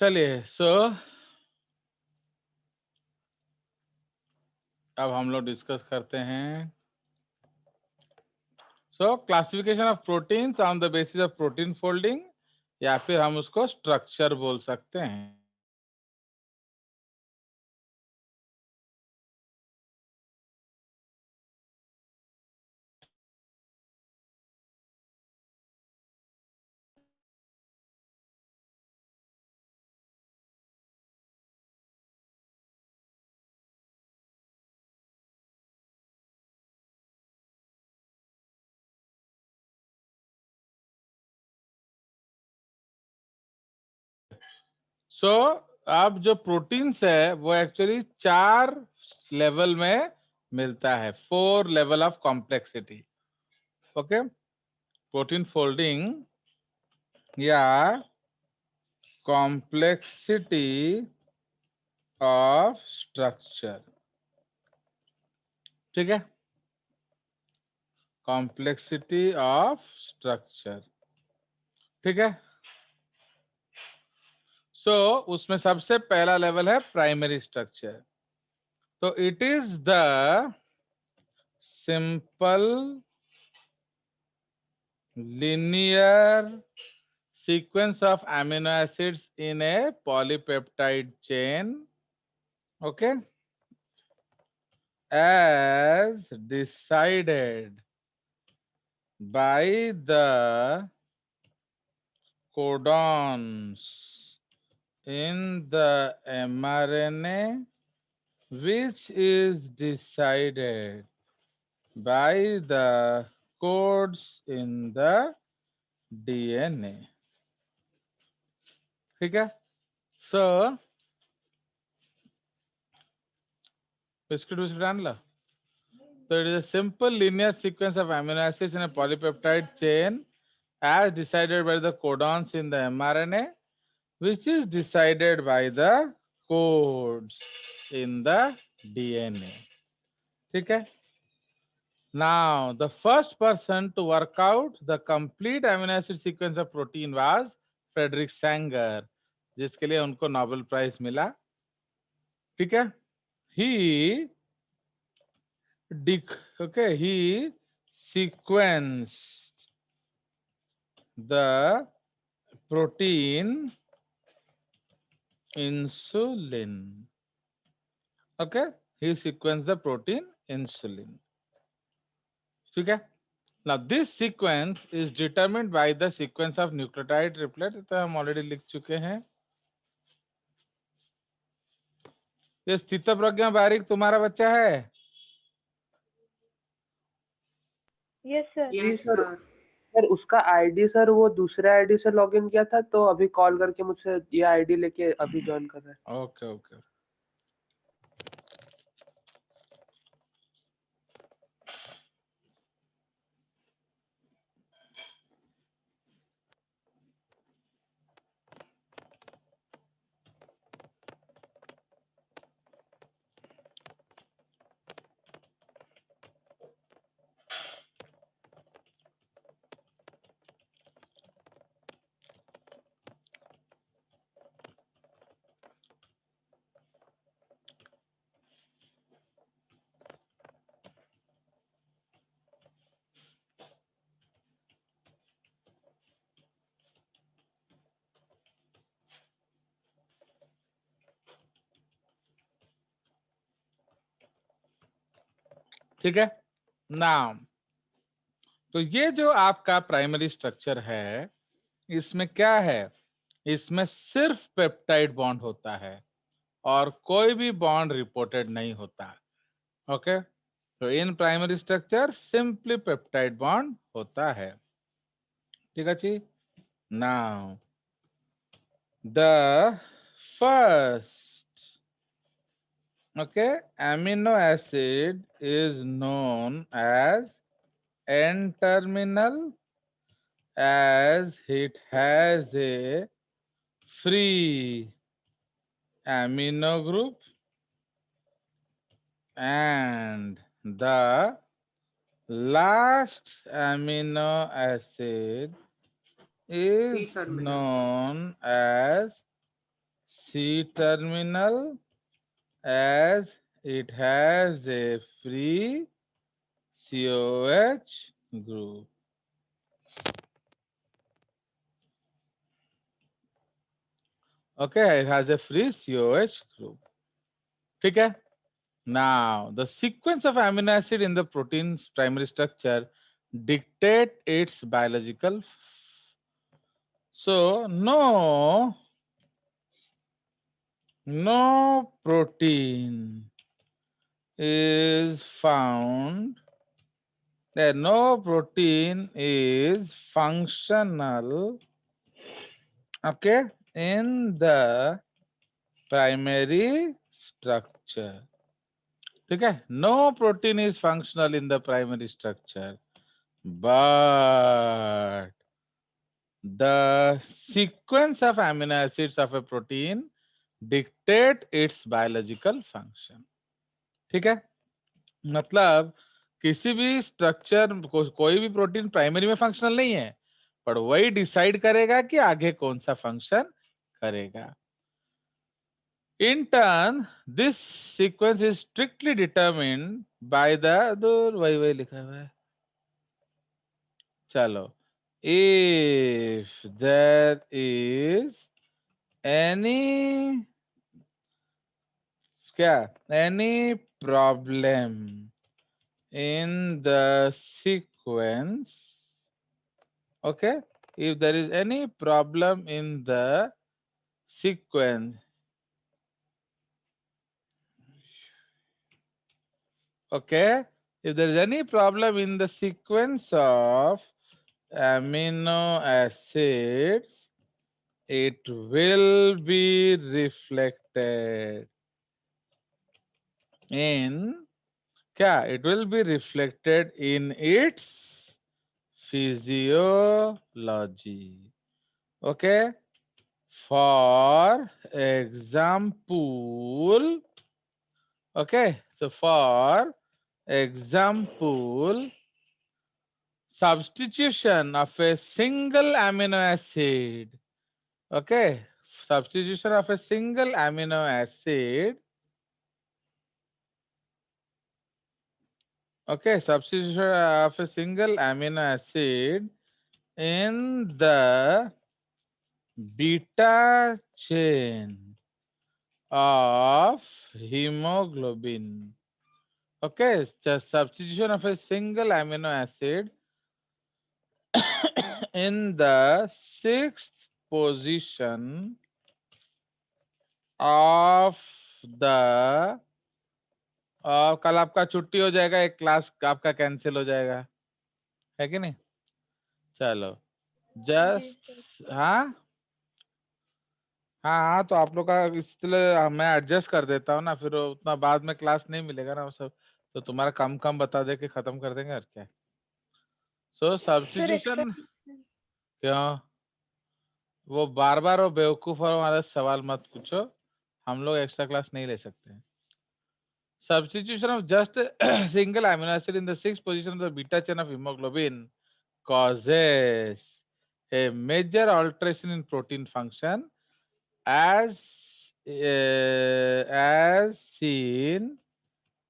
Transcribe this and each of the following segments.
चलिए अब हम लोग डिस्कस करते हैं। Classification of proteins on the basis of protein folding, या फिर हम उसको स्ट्रक्चर बोल सकते हैं। अब जो प्रोटीन्स है वो एक्चुअली 4 लेवल में मिलता है, 4 level of complexity. Okay, protein folding या कॉम्प्लेक्सिटी ऑफ स्ट्रक्चर, ठीक है, कॉम्प्लेक्सिटी ऑफ स्ट्रक्चर, ठीक है। उसमें सबसे पहला लेवल है प्राइमरी स्ट्रक्चर। तो it is the simple linear sequence of amino acids in a polypeptide chain, okay, as decided by the codons in the mRNA, which is decided by the codes in the DNA, ठीक है। सो biscuit biscuit आन ला। So it is a simple linear sequence of amino acids in a polypeptide chain as decided by the codons in the mRNA, which is decided by the codes in the DNA. Okay? Now, the first person to work out the complete amino acid sequence of protein was Frederick Sanger, जिसके लिए उनको Nobel prize मिला। ठीक है? He sequenced the protein insulin. Okay, he sequenced the protein insulin. ठीक है। Now this sequence is determined by the sequence of nucleotide triplet, तो हम ऑलरेडी लिख चुके हैं। ये स्थित प्रज्ञा बारीक तुम्हारा बच्चा है? Yes sir. जी सर। सर उसका आईडी सर वो दूसरे आईडी से लॉगिन किया था, तो अभी कॉल करके मुझसे ये आईडी लेके अभी ज्वाइन कर रहा है। Okay okay. ठीक है। नाउ तो ये जो आपका प्राइमरी स्ट्रक्चर है, इसमें क्या है? इसमें सिर्फ पेप्टाइड बॉन्ड होता है और कोई भी बॉन्ड रिपोर्टेड नहीं होता। ओके, तो in primary structure simply peptide bond होता है। ठीक है जी। Now the first amino acid is known as N-terminal, as it has a free amino group, and the last amino acid is known as C terminal as it has a free COH group. Okay, it has a free COH group. ठीक है? Now, the sequence of amino acid in the protein's primary structure dictate its biological. So, no protein is found. No protein is functional. Okay, in the primary structure. Okay, no protein is functional in the primary structure, but the sequence of amino acids of a protein dictate its biological function. ठीक है, मतलब किसी भी structure कोई भी protein primary में functional नहीं है, पर वही डिसाइड करेगा कि आगे कौन सा फंक्शन करेगा. In turn, this sequence is strictly determined by the दूर वही लिखा हुआ है. चलो, if there is any problem in the sequence, okay, if there is any problem in the sequence, okay, if there is any problem in the sequence of amino acids, it will be reflected in it will be reflected in its physiology. Okay, for example, okay, so for example, substitution of a single amino acid, okay, substitution of a single amino acid, okay, substitution of a single amino acid in the beta chain of hemoglobin. Okay, just substitution of a single amino acid in the 6th position of the कल आपका छुट्टी हो जाएगा, एक class आपका cancel हो जाएगा, है कि नहीं? चलो, जस्ट हाँ हाँ, तो आप लोग का इसलिए मैं एडजस्ट कर देता हूँ ना, फिर उतना बाद में क्लास नहीं मिलेगा ना वो सब, तो तुम्हारा कम बता दे के खत्म कर देंगे और क्या. सो सब्स्टिट्यूशन क्यों वो बार वो बेवकूफ और हमारा सवाल मत पूछो, हम लोग एक्स्ट्रा क्लास नहीं ले सकते. Substitution of just a single amino acid in the 6th position of the beta chain of hemoglobin causes a major alteration in protein function as seen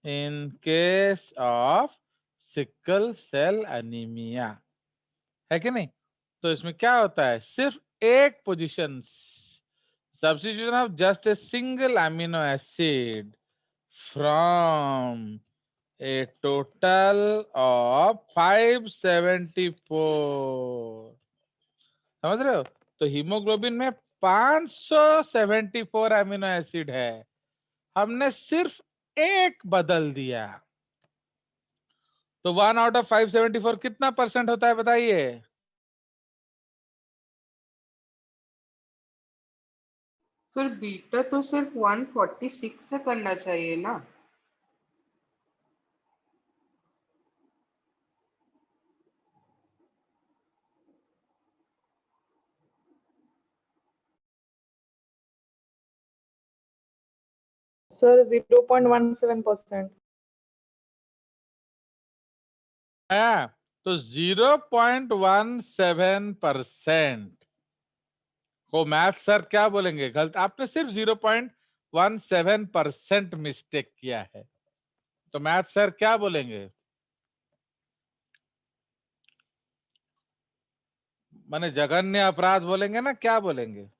in case of sickle cell anemia. है कि नहीं? तो इसमें क्या होता है, सिर्फ एक position, substitution of just a single amino acid from a total of 574. समझ रहे हो? तो हीमोग्लोबिन में 574 अमीनो एसिड है, हमने सिर्फ एक बदल दिया, तो 1 आउट ऑफ 574 कितना परसेंट होता है बताइए? सर बीटा तो सिर्फ 146 से करना चाहिए ना. Sir, 0.17%. है तो 0.17%. को मैथ सर क्या बोलेंगे? गलत, आपने सिर्फ 0.17% मिस्टेक किया है, तो मैथ सर क्या बोलेंगे? माने जघन्य अपराध बोलेंगे ना, क्या बोलेंगे?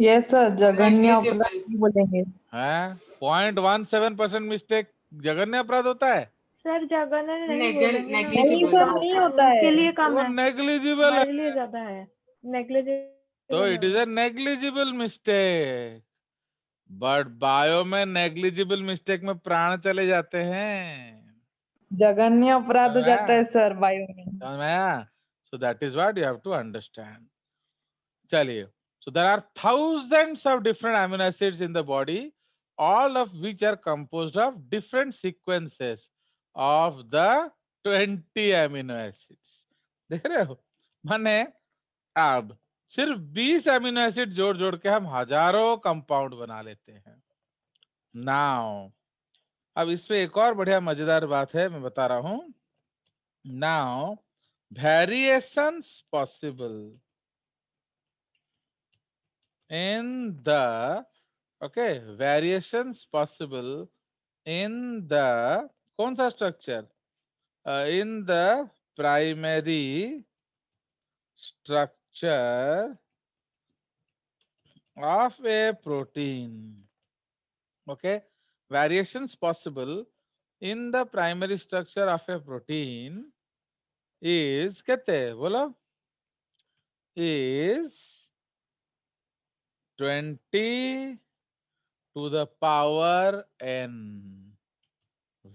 यस सर, जघन्य Negligible. अपराध ही बोलेंगे। हैं? 0.17% मिस्टेक जघन्य अपराध होता है? सर जगह नहीं Negli- बोलेंगे ना, नहीं negligible सर, होगा। नहीं होता उनके है। लिए कम वो है, नेग्लिजिबल हमारे है, लिए ज्यादा है, तो negligible it is a negligible mistake. But bio में नेग्लिजिबल मिस्टेक में प्राण चले जाते हैं। जघन्य अपराध हो जाता है समझ सर बायो में। में आया? So that is what you have to understand. चलिए, so there are thousands of different amino acids in the body, all of which are composed of different sequences of the 20 amino acids. देख रहे हो? माने अब सिर्फ 20 amino acid जोड़ जोड़ के हम हजारों कंपाउंड बना लेते हैं। नाउ अब इसमें एक और बढ़िया मजेदार बात है, मैं बता रहा हूं। Now variations possible in the variations possible in the कौन सा structure? in the primary structure of a protein. Okay, variations possible in the primary structure of a protein is कहते हैं, बोलो, is 20 to the power n,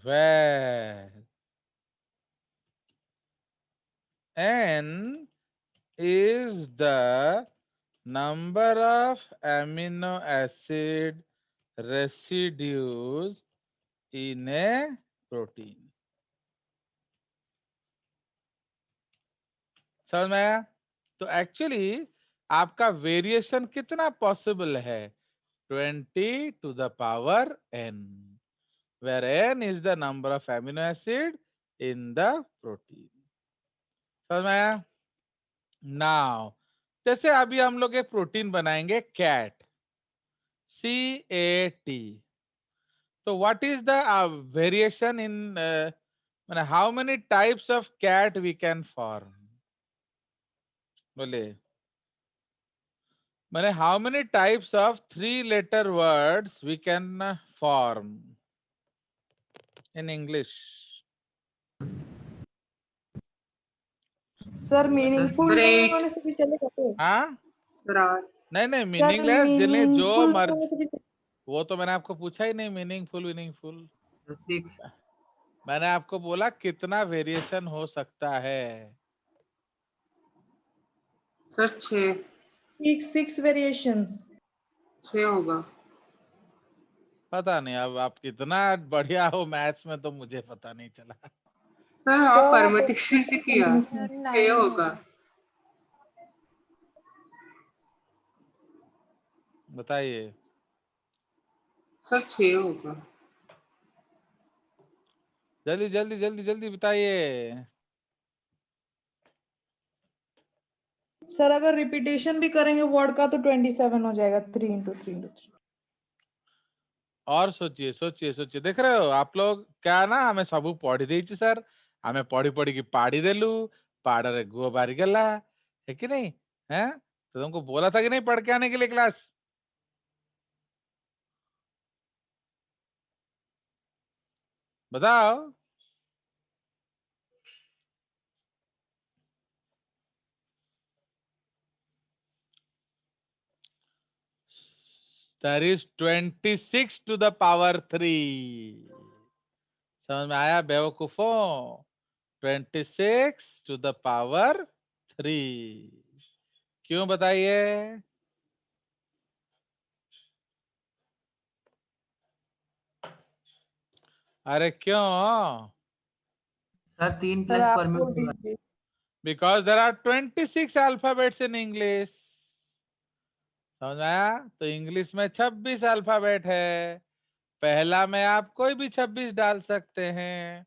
where n is the number of amino acid residues in a protein. समझ में आया? तो actually आपका variation कितना possible है? 20 to the power n, where n is the number of amino acid in the protein. समझ में आया? नाउ जैसे अभी हम लोग एक प्रोटीन बनाएंगे कैट, CAT, तो what is the variation in मैंने how many types of cat we can form? बोले मैंने how many types of 3 letter words we can form in English? Sir meaningful नहीं Great. होने से भी चलेगा तो? हाँ, Sir, नहीं सर मीनिंगलेस जिन्हें जो मीनिंगफुल मर्ज, होने से भी वो तो मैंने आपको पूछा ही नहीं। मीनिंगफुल सिक्स मैंने आपको बोला कितना वेरिएशन हो सकता है। sir 6 6 variations. होगा। पता नहीं, अब आप कितना बढ़िया हो मैथ्स में तो मुझे पता नहीं चला। सर आप परमुटेशन से किया, 6 होगा। बताइए। सर 6 होगा। जल्दी बताइए। सर अगर रिपीटेशन भी करेंगे वर्ड का तो 27 हो जाएगा, 3 into 3 into 3। और सोचिए, देख रहे हो आप लोग क्या ना, हमें सब पढ़ी देची सर, हमें पढ़ी की पाड़ी देलू, पाड़े गुआ बारी गला है कि नहीं है? तो तुमको बोला था कि नहीं पढ़ के आने के लिए क्लास? बताओ। That is 26 to the power 3। समझ में आया बेवकूफों? 26 to the power 3। क्यों बताइए? अरे क्यों? सर 3 सर प्लस आप परम्यूट बोल होगा। दीजिए। Because there are 26 alphabets in English। समझ में आया? तो इंग्लिश में 26 अल्फाबेट है। पहला में आप कोई भी 26 डाल सकते हैं,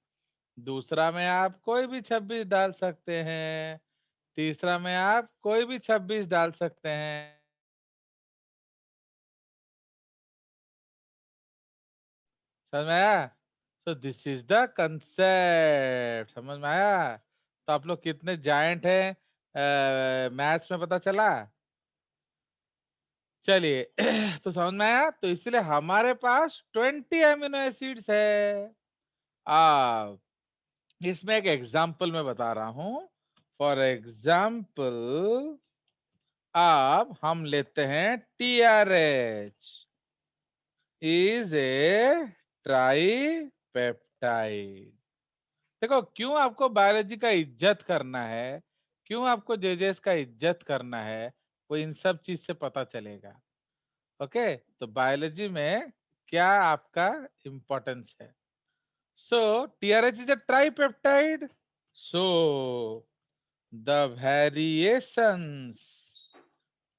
दूसरा में आप कोई भी 26 डाल सकते हैं, तीसरा में आप कोई भी 26 डाल सकते हैं। समझ में आया? So this is the concept. समझ में आया? तो आप लोग कितने जायंट हैं मैथ्स में पता चला? चलिए तो समझ में आया? तो इसलिए हमारे पास 20 अमीनो एसिड्स है। अब इसमें एक एग्जाम्पल मैं बता रहा हूं। फॉर एग्जाम्पल अब हम लेते हैं TRH इज ए ट्राईपेप्टाइड। देखो क्यों आपको बायोलॉजी का इज्जत करना है, क्यों आपको जेजेस का इज्जत करना है, वो इन सब चीज से पता चलेगा। ओके, तो बायोलॉजी में क्या आपका इंपॉर्टेंस है। सो TRH is a tripeptide, so the variations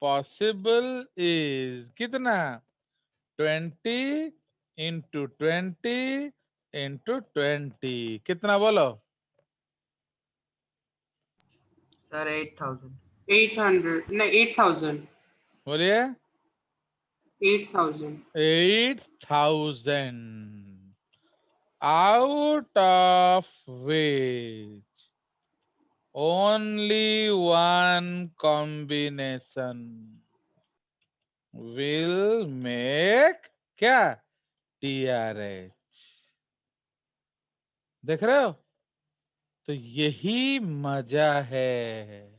possible is कितना? 20 इंटू 20 इंटू 20 कितना बोलो? सर 8000। 800 नहीं 8000 बोलिए। 8000 8,000 out of which only one combination will make क्या? TRH। देख रहे हो? तो यही मजा है।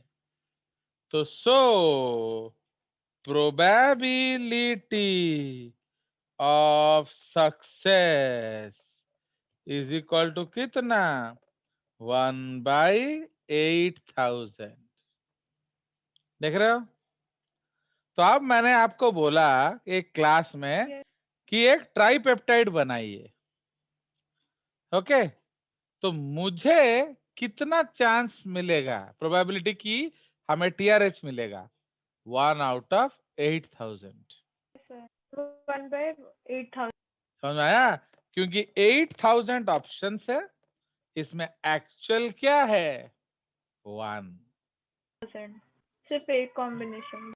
तो probability of success is equal to कितना? 1/8000। देख रहे हो? तो अब मैंने आपको बोला एक क्लास में कि एक ट्राईपेप्टाइड बनाइए। ओके, तो मुझे कितना चांस मिलेगा, प्रोबेबिलिटी की हमें TRH मिलेगा? 1 out of 8,000। 1/8000। समझ में आया? क्योंकि 8,000 ऑप्शन है, इसमें एक्चुअल क्या है? 1। सिर्फ एक कॉम्बिनेशन।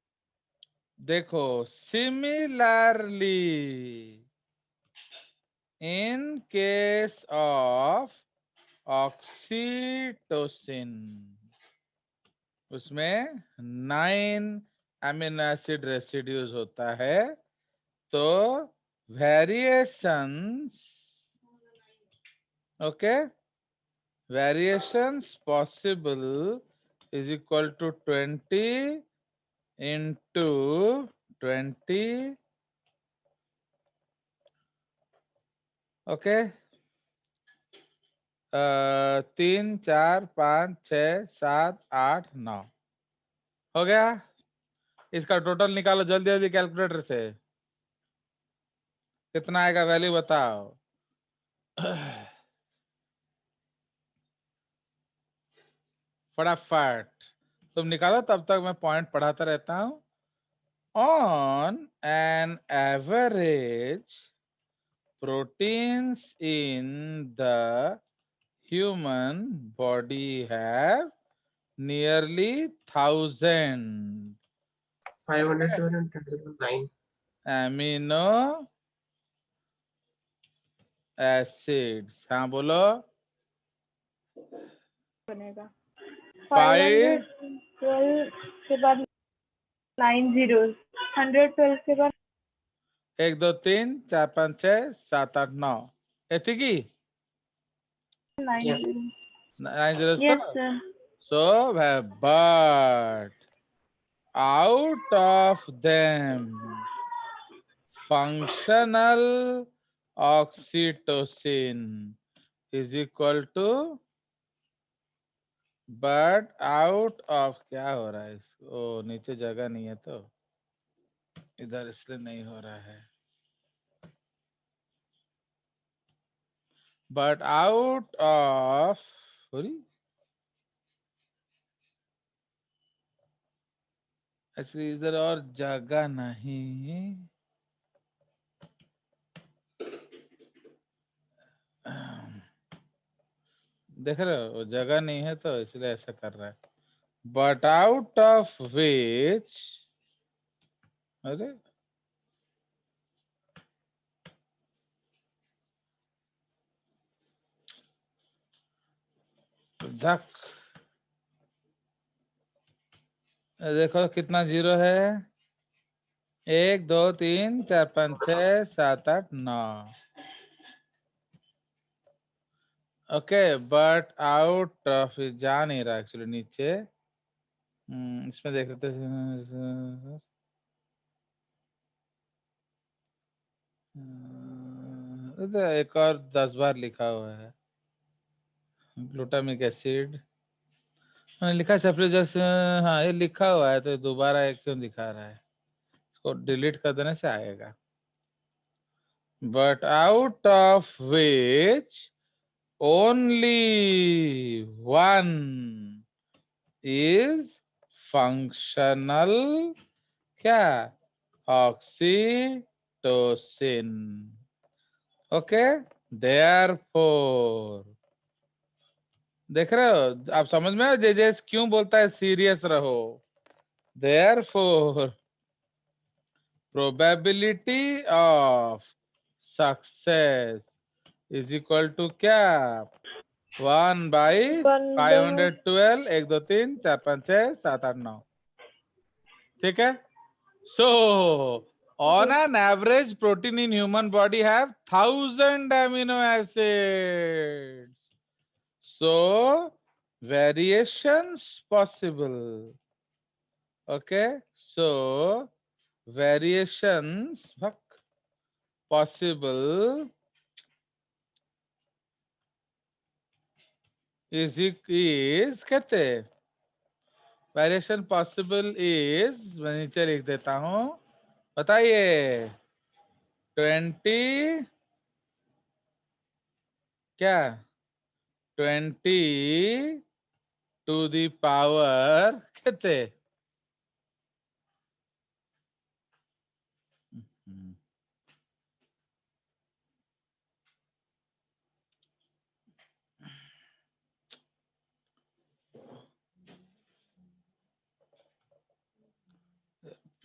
देखो similarly in case of oxytocin उसमें 9 अमीनो एसिड रेसिड्यूज होता है। तो variations, okay, variations possible is equal to 20 into 20। Okay, 3 4 5 6 7 8 9 हो गया। इसका टोटल निकालो जल्दी जल्दी कैलकुलेटर से, कितना आएगा वैल्यू बताओ। फटाफट तुम निकालो, तब तक मैं पॉइंट पढ़ाता रहता हूं। On an average proteins in the human body have nearly 1,000 500 to 9. amino acids। हाँ बोलो। बनेगा 5 512 के बाद 9 zeros, 112 के बाद 1 2 3 4 5 6 7 8 9 एतिकी 9 Yeah. zeros। 9 zeros Yes तो sir। so but out of them functional oxytocin is equal to, but out of क्या हो रहा है इसको? ओ नीचे जगह नहीं है तो इधर इसलिए नहीं हो रहा है। बट आउट ऑफ, एक्चुअली इधर और जगह नहीं, देख रहे हो जगह नहीं है तो इसलिए ऐसा कर रहा है। but out of which, अरे धक, देखो कितना जीरो है, 1 2 3 4 5 6 7 8 9। ओके, बट आउट ऑफ, जा नहीं रहा एक्चुअली नीचे। इसमें देख लेते हैं। तो एक और 10 बार लिखा हुआ है, ग्लूटामिक एसिड मैंने लिखा सेफ्रिजस। हाँ ये लिखा हुआ है, तो दोबारा एक क्यों दिखा रहा है, इसको डिलीट कर देने से आएगा। But out of which only one is functional, क्या, ऑक्सीटोसिन। ओके, therefore, देख रहे हो आप, समझ में जे क्यों बोलता है सीरियस रहो। therefore probability of success is equal to क्या, 1 by 512, 1 2 3 4 5 6 7 8 9। ठीक है, so on an average protein in human body have 1000 amino acids, so variations possible। okay, so variations possible is कहते, वेरिएशन पॉसिबल इज, मैं नीचे लिख देता हूं, बताइए, 20 क्या, 20 टू द पावर कहते,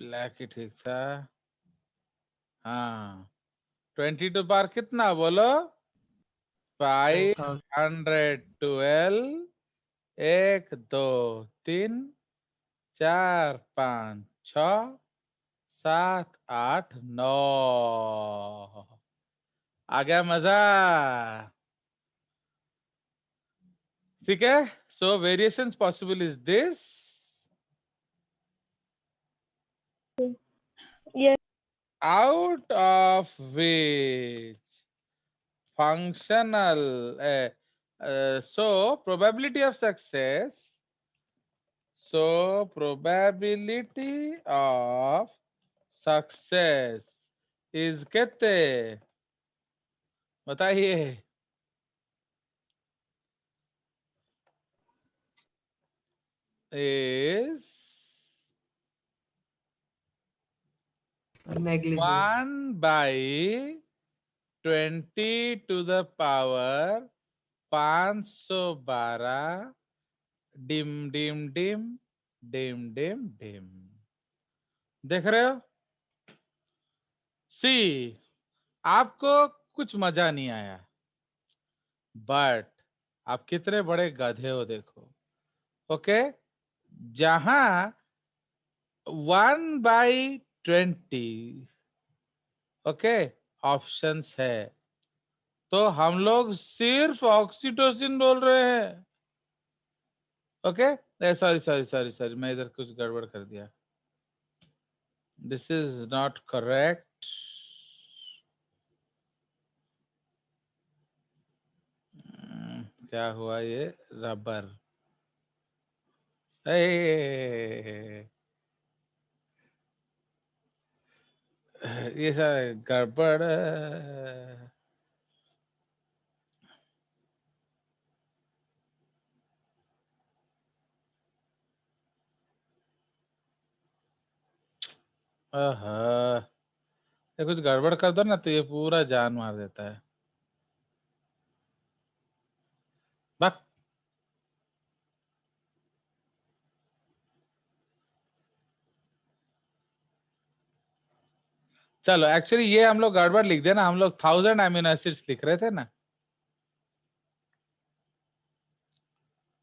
ब्लैक ही ठीक था। हाँ 20 टू पावर कितना बोलो, 512, 1 2 3 4 5 6 7 8 9। आ गया मजा, ठीक है। So variations possible is this, Yes. out of which functional, so probability of success, so probability of success is कितने, बताइए, is negligible, 1 by 20 to the power 512 dim dim dim dim dim dim. देख रहे हो, सी, आपको कुछ मजा नहीं आया, बट आप कितने बड़े गधे हो देखो। ओके, जहां 1/20 ओके ऑप्शंस है, तो हम लोग सिर्फ ऑक्सीटोसिन बोल रहे हैं। Okay, sorry sorry sorry sorry, मैं इधर कुछ गड़बड़ कर दिया, दिस इज नॉट करेक्ट। क्या हुआ ये, रबर, ये सब गड़बड़। ये कुछ गड़बड़ कर दो ना, तो ये पूरा जान मार देता है। बक चलो एक्चुअली ये हम लोग गड़बड़ लिख देना, हम लोग 1000 अमीनो एसिड्स लिख रहे थे ना,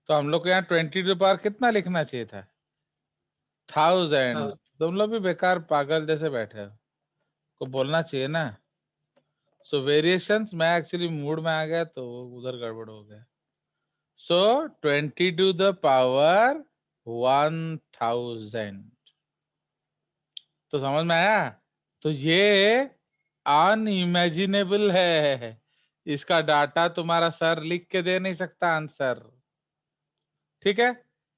तो हम लोग को यहाँ 20 टू पावर कितना लिखना चाहिए था? 1000। तुम लोग भी बेकार पागल जैसे बैठे हो, को बोलना चाहिए ना। सो वेरिएशंस, मैं एक्चुअली मूड में आ गया तो उधर गड़बड़ हो गया। सो 20 टू द पावर 1000, तो समझ में आया? तो ये अनइमेजिनेबल है, इसका डाटा तुम्हारा सर लिख के दे नहीं सकता आंसर, ठीक है?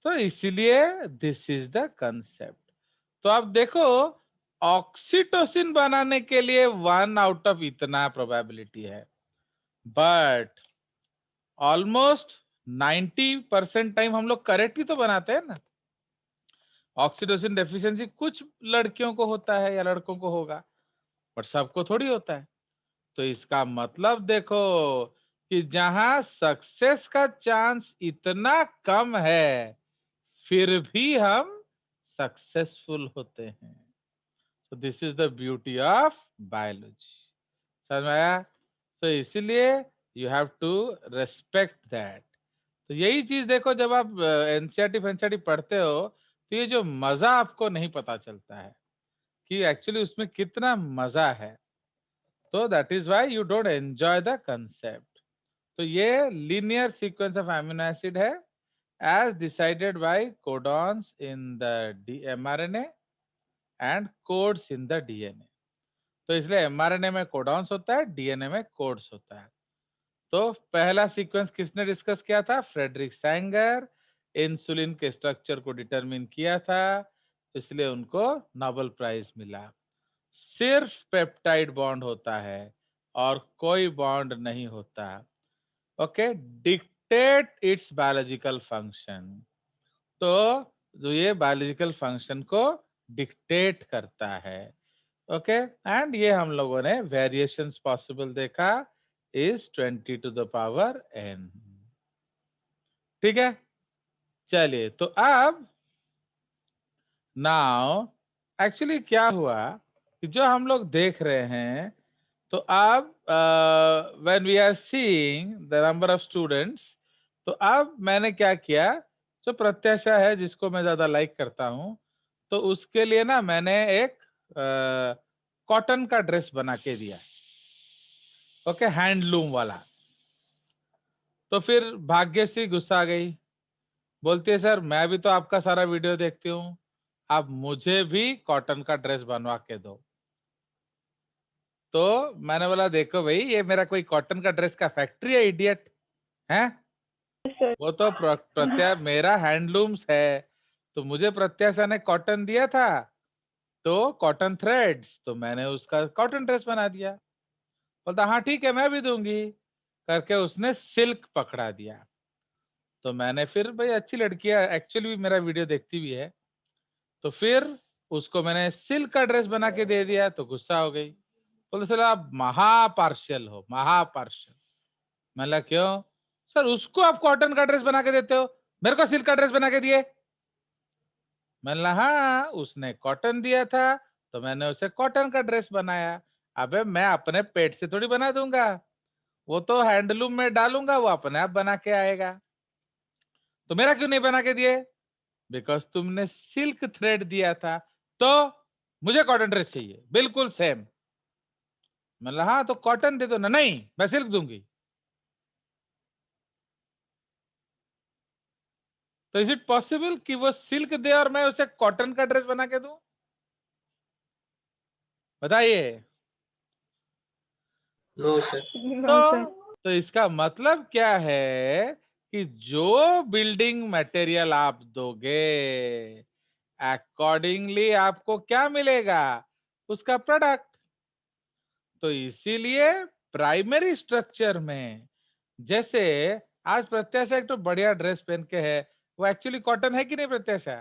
तो इसीलिए दिस इज द कंसेप्ट। तो अब देखो, ऑक्सीटोसिन बनाने के लिए 1 आउट ऑफ इतना प्रोबेबिलिटी है, बट ऑलमोस्ट 90% टाइम हम लोग करेक्ट ही तो बनाते हैं ना। ऑक्सीटोसिन डेफिशिएंसी कुछ लड़कियों को होता है या लड़कों को होगा, पर सबको थोड़ी होता है। तो इसका मतलब देखो कि जहां सक्सेस का चांस इतना कम है, फिर भी हम सक्सेसफुल होते हैं। So this is the beauty of biology. समझ में आया? तो इसीलिए you have to respect that. तो यही चीज देखो, जब आप एनसीईआरटी फेंसीईआरटी पढ़ते हो तो ये जो मजा आपको नहीं पता चलता है कि एक्चुअली उसमें कितना मजा है, तो that is why you don't enjoy the concept. तो ये linear sequence of amino acid है as decided by codons in the mRNA and codes in the DNA। तो इसलिए mRNA में कोडॉन्स होता है, डीएनए में कोड्स होता है। तो पहला सीक्वेंस किसने डिस्कस किया था? Frederick Sanger. इंसुलिन के स्ट्रक्चर को डिटरमिन किया था, इसलिए उनको नोबेल प्राइज मिला। सिर्फ पेप्टाइड बॉन्ड होता है और कोई बॉन्ड नहीं होता। Okay, dictate it's biological function. तो जो ये बायोलॉजिकल फंक्शन को डिक्टेट करता है। ओके, एंड ये हम लोगों ने वेरिएशंस पॉसिबल देखा is 20 to the power n। ठीक है, चलिए तो अब नाउ एक्चुअली क्या हुआ कि जो हम लोग देख रहे हैं, तो अब when we are seeing the number of students, तो अब मैंने क्या किया, जो प्रत्याशा है जिसको मैं ज्यादा लाइक करता हूं, तो उसके लिए ना मैंने एक कॉटन का ड्रेस बना के दिया। ओके, हैंडलूम वाला। तो फिर भाग्यश्री गुस्सा आ गई, बोलती है सर मैं भी तो आपका सारा वीडियो देखती हूँ, आप मुझे भी कॉटन का ड्रेस बनवा के दो। तो मैंने बोला देखो भाई, ये मेरा कोई कॉटन का ड्रेस का फैक्ट्री है इडियट है? सर वो तो प्रत्या मेरा हैंडलूम्स है, तो मुझे प्रत्याशा ने कॉटन दिया था, तो कॉटन थ्रेड्स, तो मैंने उसका कॉटन ड्रेस बना दिया। बोलता हाँ ठीक है मैं भी दूंगी करके उसने सिल्क पकड़ा दिया। तो मैंने फिर, भाई अच्छी लड़की है, एक्चुअली भी मेरा वीडियो देखती भी है, तो फिर उसको मैंने सिल्क का ड्रेस बना के दे दिया, तो गुस्सा हो गई, बोले सर आप महापार्शियल हो, महापार्शियल। मैंने कहा क्यों? सर उसको आप कॉटन का ड्रेस बना के देते हो, मेरे को सिल्क का ड्रेस बना के दिए। मैंने कहा हाँ उसने कॉटन दिया था तो मैंने उसे कॉटन का ड्रेस बनाया। अबे मैं अपने पेट से थोड़ी बना दूंगा, वो तो हैंडलूम में डालूंगा, वो अपने आप बना के आएगा। तो मेरा क्यों नहीं बना के दिए? बिकॉज तुमने सिल्क थ्रेड दिया था, तो मुझे कॉटन ड्रेस चाहिए बिल्कुल सेम। मतलब हाँ तो कॉटन दे दो ना। नहीं मैं सिल्क दूंगी। तो इज इट पॉसिबल कि वो सिल्क दे और मैं उसे कॉटन का ड्रेस बना के दूं? बताइए। No sir. No sir. तो इसका मतलब क्या है कि जो बिल्डिंग मटेरियल आप दोगे, अकॉर्डिंगली आपको क्या मिलेगा? उसका प्रोडक्ट। तो इसीलिए प्राइमरी स्ट्रक्चर में, जैसे आज प्रत्याशा एक तो बढ़िया ड्रेस पहन के है, वो एक्चुअली कॉटन है कि नहीं प्रत्याशा?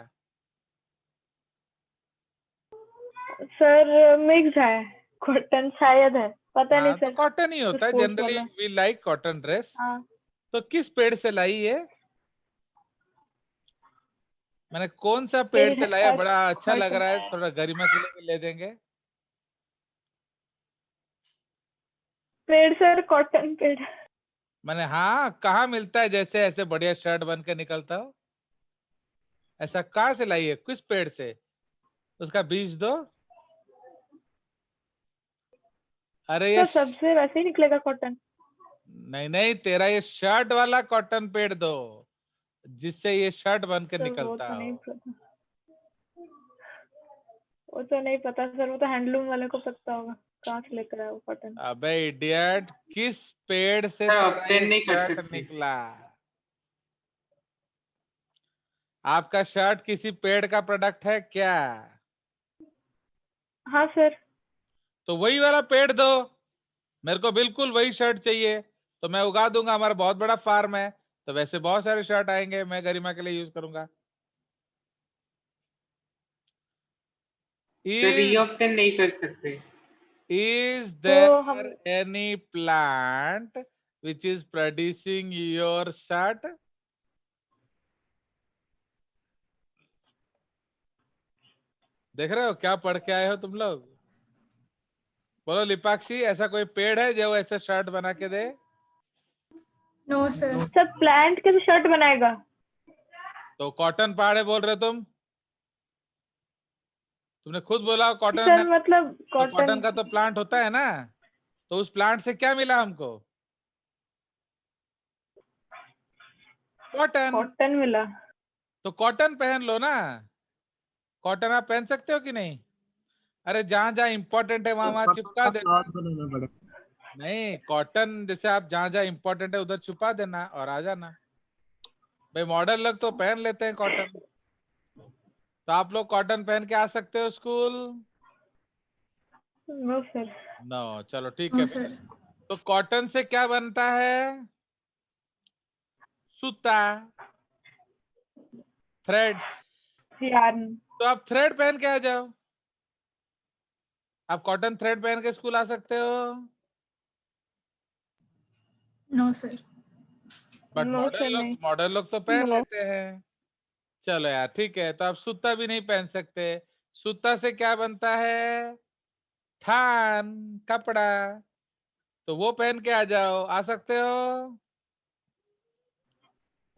सर मिक्स है, कॉटन शायद है, पता नहीं हाँ तो सर। कॉटन ही होता है स्पोर्ट्स जनरली, वाला। We like cotton dress. हाँ तो किस पेड़ से लाई है? मैंने कौन सा पेड़ से लाया? बड़ा अच्छा लग रहा है, थोड़ा गरिमा के लिए भी ले देंगे। पेड़ सर, कॉटन पेड़। मैंने हाँ कहाँ मिलता है जैसे ऐसे बढ़िया शर्ट बन के निकलता हो? ऐसा कहाँ से लाई है, किस पेड़ से? उसका बीज दो। अरे ये तो सबसे वैसे ही निकलेगा कॉटन। नहीं नहीं, तेरा ये शर्ट वाला कॉटन पेड़ दो जिससे ये शर्ट बन के सर वो निकलता तो नहीं हो। पता, वो तो नहीं पता सर, वो तो हैंडलूम वाले को पता होगा कहाँ से लेकर आया वो कॉटन। अबे इडियट, किस पेड़ से सर तेरा ये ऑप्टेन नहीं कर शर्ट सकते। निकला? आपका शर्ट किसी पेड़ का प्रोडक्ट है क्या? हाँ सर। तो वही वाला पेड़ दो, मेरे को बिल्कुल वही शर्ट चाहिए, तो मैं उगा दूंगा। हमारा बहुत बड़ा फार्म है, तो वैसे बहुत सारे शर्ट आएंगे, मैं गरिमा के लिए यूज करूंगा। सर इज ऑप्टेन नहीं कर सकते। is तो हम there any plant which is producing your shirt? देख रहे हो क्या पढ़ के आए हो तुम लोग? बोलो लिपाक्षी, ऐसा कोई पेड़ है जो ऐसे शर्ट बना के दे? No sir. सर प्लांट कैसे शर्ट बनाएगा? तो कॉटन पहाड़ है बोल रहे तुम? तुमने खुद बोला कॉटन सर है, मतलब तो कॉटन कॉटन। का तो प्लांट होता है ना, तो उस प्लांट से क्या मिला हमको? कॉटन। कॉटन मिला। तो कॉटन पहन लो ना, कॉटन आप पहन सकते हो कि नहीं? अरे जहां जहां इंपॉर्टेंट है वहां वहां चिपका देना। नहीं, कॉटन जैसे आप जहां जहां इंपॉर्टेंट है उधर छुपा देना और आ जाना। भाई मॉडल लोग तो पहन लेते हैं कॉटन, तो आप लोग कॉटन पहन के आ सकते हो स्कूल? No sir. नो, चलो ठीक नो है। सर। तो कॉटन से क्या बनता है? सूता, थ्रेड्स। यार्न। तो आप थ्रेड पहन के आ जाओ, आप कॉटन थ्रेड पहन के स्कूल आ सकते हो। No sir. But no sir नहीं। मॉडल लोग तो पहन नो। लेते हैं। चलो यार ठीक है, तो आप सूता भी नहीं पहन सकते। सूता से क्या बनता है? थान, कपड़ा। तो वो पहन के आ जाओ, आ सकते हो।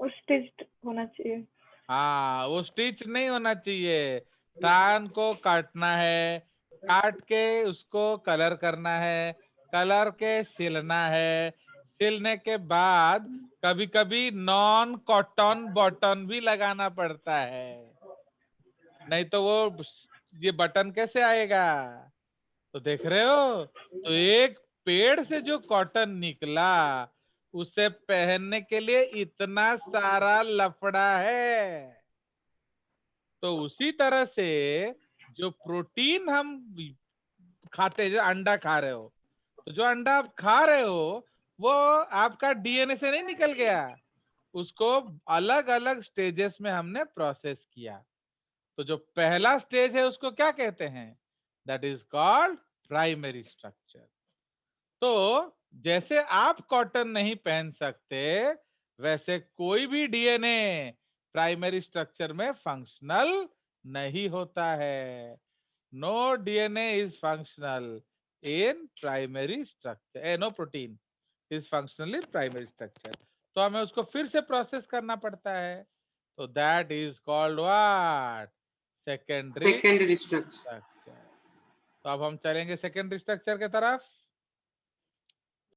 वो स्टिच्ड होना चाहिए। हाँ, वो स्टिच नहीं होना चाहिए। थान को काटना है, काट के उसको कलर करना है, कलर के सिलना है, सिलने के बाद कभी कभी नॉन कॉटन बटन भी लगाना पड़ता है, नहीं तो वो ये बटन कैसे आएगा? तो देख रहे हो, तो एक पेड़ से जो कॉटन निकला उसे पहनने के लिए इतना सारा लफड़ा है। तो उसी तरह से जो प्रोटीन हम खाते हैं, जो अंडा खा रहे हो, तो जो अंडा आप खा रहे हो वो आपका डीएनए से नहीं निकल गया, उसको अलग अलग स्टेजेस में हमने प्रोसेस किया। तो जो पहला स्टेज है उसको क्या कहते हैं? That is called primary structure. तो जैसे आप कॉटन नहीं पहन सकते, वैसे कोई भी डीएनए प्राइमरी स्ट्रक्चर में फंक्शनल नहीं होता है। No DNA is functional in primary structure, no protein is functional in primary structure. तो हमें उसको फिर से प्रोसेस करना पड़ता है, तो that is called what? Secondary secondary structure. Structure. तो अब हम चलेंगे सेकेंडरी स्ट्रक्चर की तरफ।